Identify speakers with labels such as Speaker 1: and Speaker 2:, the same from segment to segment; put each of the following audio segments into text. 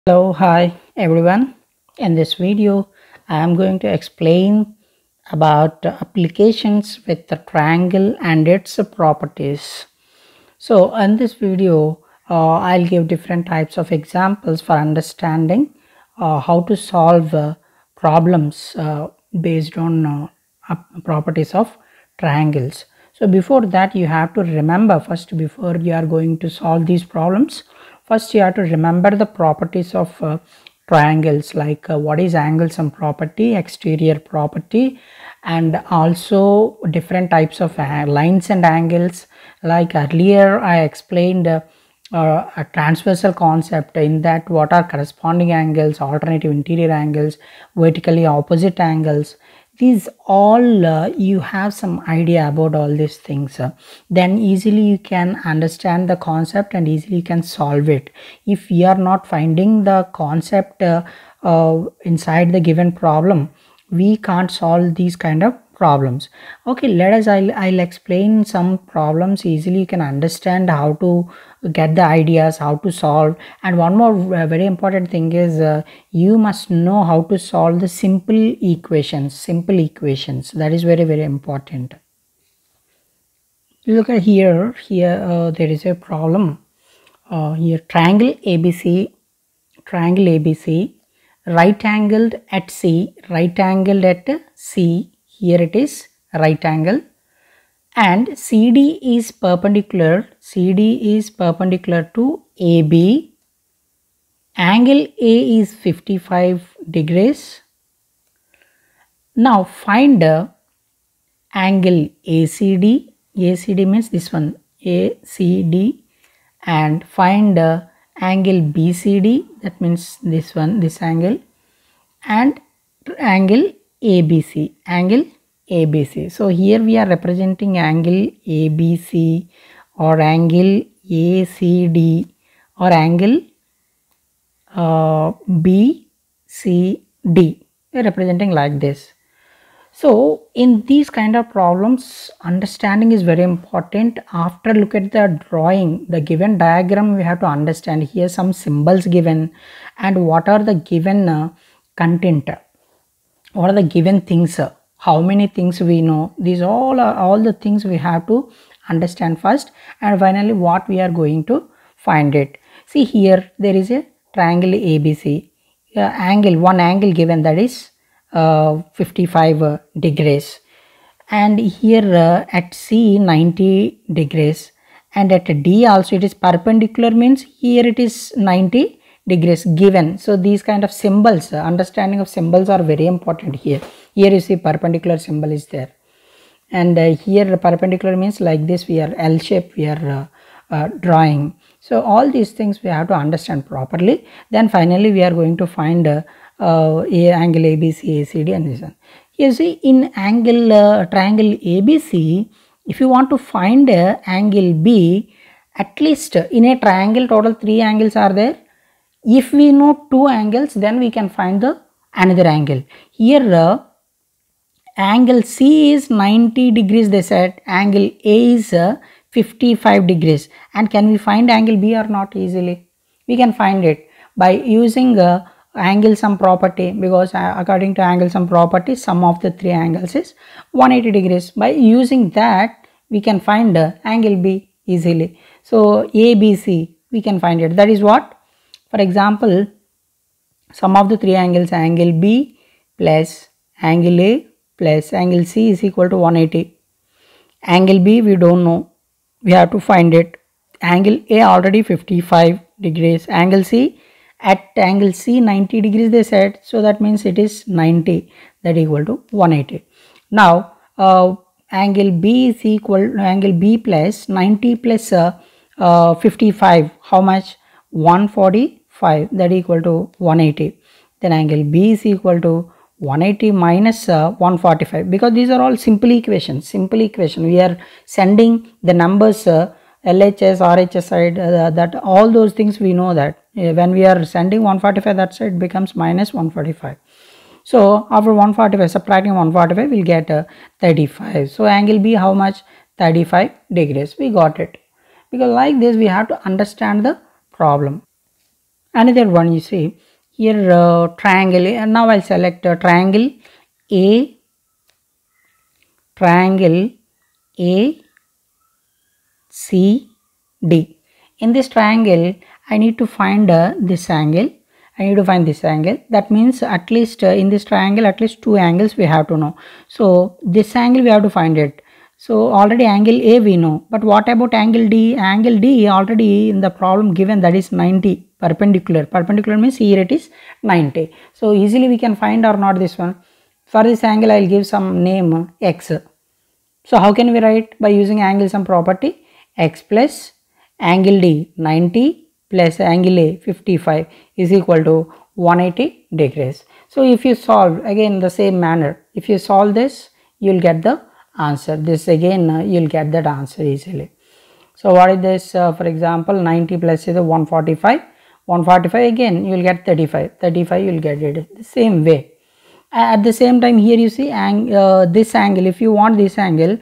Speaker 1: Hello, hi everyone. In this video, I am going to explain about applications with the triangle and its properties. So in this video, I'll give different types of examples for understanding how to solve problems based on properties of triangles. So before that, you have to remember first, before you are going to solve these problems, first you have to remember the properties of triangles, like what is angle sum property, exterior property, and also different types of lines and angles. Like earlier I explained a transversal concept, in that what are corresponding angles, alternative interior angles, vertically opposite angles. These all you have some idea about all these things, then easily you can understand the concept and easily you can solve it. If you are not finding the concept inside the given problem, we can't solve these kind of problems. Okay, I'll explain some problems easily. You can understand how to get the ideas, how to solve. And one more very important thing is you must know how to solve the simple equations. That is very important. Look at here there is a problem. Here triangle ABC, right angled at C, right angled at C. Here it is right angle, and CD is perpendicular to AB. Angle A is 55 degrees. Now find the angle ACD. ACD means this one, ACD, and find the angle BCD, that means this one, this angle, and angle ABC, So here we are representing angle ABC or angle ACD or angle BCD. We are representing like this. So in these kind of problems, understanding is very important. After look at the drawing, the given diagram, we have to understand here some symbols given and what are the given content, what are the given things, how many things we know. These all are all the things we have to understand first, and finally what we are going to find it. See here there is a triangle ABC, one angle given, that is 55 degrees, and here at C 90 degrees, and at D also it is perpendicular, means here it is 90 degrees given. So these kind of symbols, understanding of symbols are very important here. Here you see perpendicular symbol is there, and here perpendicular means like this, we are L shape we are drawing. So all these things we have to understand properly. Then finally we are going to find angle ABC, ACD, and this one. You see in triangle ABC, if you want to find angle B, at least in a triangle total 3 angles are there. If we know 2 angles, then we can find the another angle. Here angle C is 90 degrees, they said. Angle A is 55 degrees. And can we find angle B or not? Easily we can find it by using angle sum property, because according to angle sum property, sum of the 3 angles is 180 degrees. By using that we can find angle B easily. So ABC we can find it. That is what, for example, sum of the 3 angles, angle B plus angle A plus angle C is equal to 180. Angle B we don't know, we have to find it. Angle A already 55 degrees, angle C, at angle C 90 degrees they said, so that means it is 90, that equal to 180. Now angle B is equal, angle B plus 90 plus 55, how much? 145, that equal to 180. Then angle B is equal to 180 minus 145, because these are all simple equations. We are sending the numbers LHS, RHS side, that all those things we know that when we are sending 145 that side becomes minus 145. So after 145, subtracting 145, we'll get 35. So angle B how much? 35 degrees. We got it. Because like this we have to understand the problem. Another one, you see here, triangle, and now I'll select triangle A, triangle A C D. In this triangle I need to find this angle. I need to find this angle. That means at least in this triangle at least two angles we have to know. So this angle we have to find it. So already angle A we know, but what about angle D? Angle D already in the problem given, that is 90 perpendicular. Perpendicular means here it is 90. So easily we can find or not this one. For this angle I will give some name X. So how can we write? By using angle sum property, X plus angle D 90 plus angle A 55 is equal to 180 degrees. So if you solve again the same manner, if you solve this, you will get the answer. This again you will get that answer easily. So what is this? For example, 90 plus is 145. 145 again you will get 35. 35 you will get it the same way. At the same time here you see this angle, if you want this angle,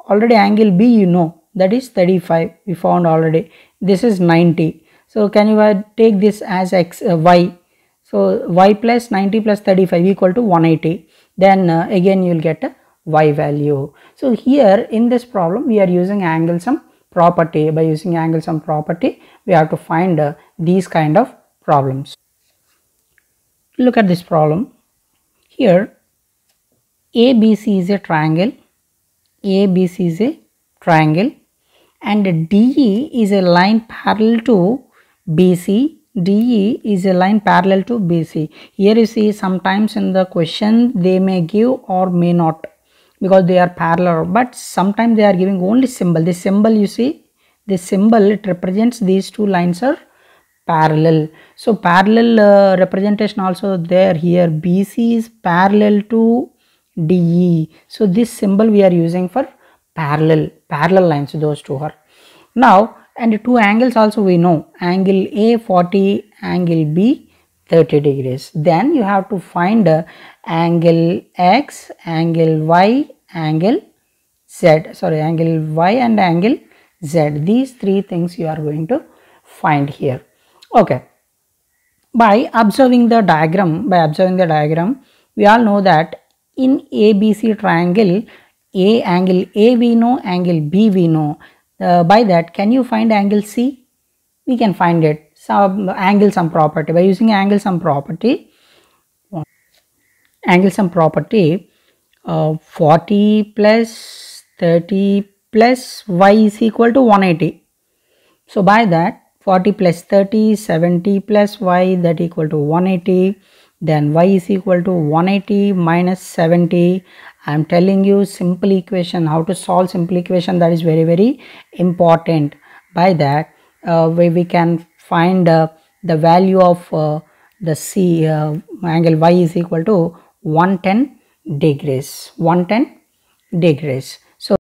Speaker 1: already angle B you know, that is 35 we found already. This is 90. So can you take this as x y? So y plus 90 plus 35 equal to 180. Then again you will get a y value. So here in this problem we are using angle sum property. By using angle sum property we have to find these kind of problems. Look at this problem. Here ABC is a triangle, ABC is a triangle, and DE is a line parallel to BC, DE is a line parallel to BC. Here you see sometimes in the question they may give or may not, because they are parallel, but sometimes they are giving only symbol. This symbol you see, this symbol it represents these two lines are parallel. So parallel representation also there. Here BC is parallel to DE. So this symbol we are using for parallel lines, those two are. Now and two angles also we know, angle A 40, angle B 30 degrees. Then you have to find angle X, angle Y, angle Z. Sorry, angle Y and angle Z. These three things you are going to find here. Okay, by observing the diagram, we all know that in ABC triangle, angle A we know, angle B we know. By that, can you find angle C? We can find it. Some angle sum property. By using angle sum property, 40 plus 30 plus y is equal to 180. So by that, 40 plus 30, 70 plus y, that equal to 180. Then y is equal to 180 minus 70. I am telling you simple equation, how to solve simple equation, that is very, very important. By that we can find the value of the C angle y is equal to 110 degrees. 110 degrees.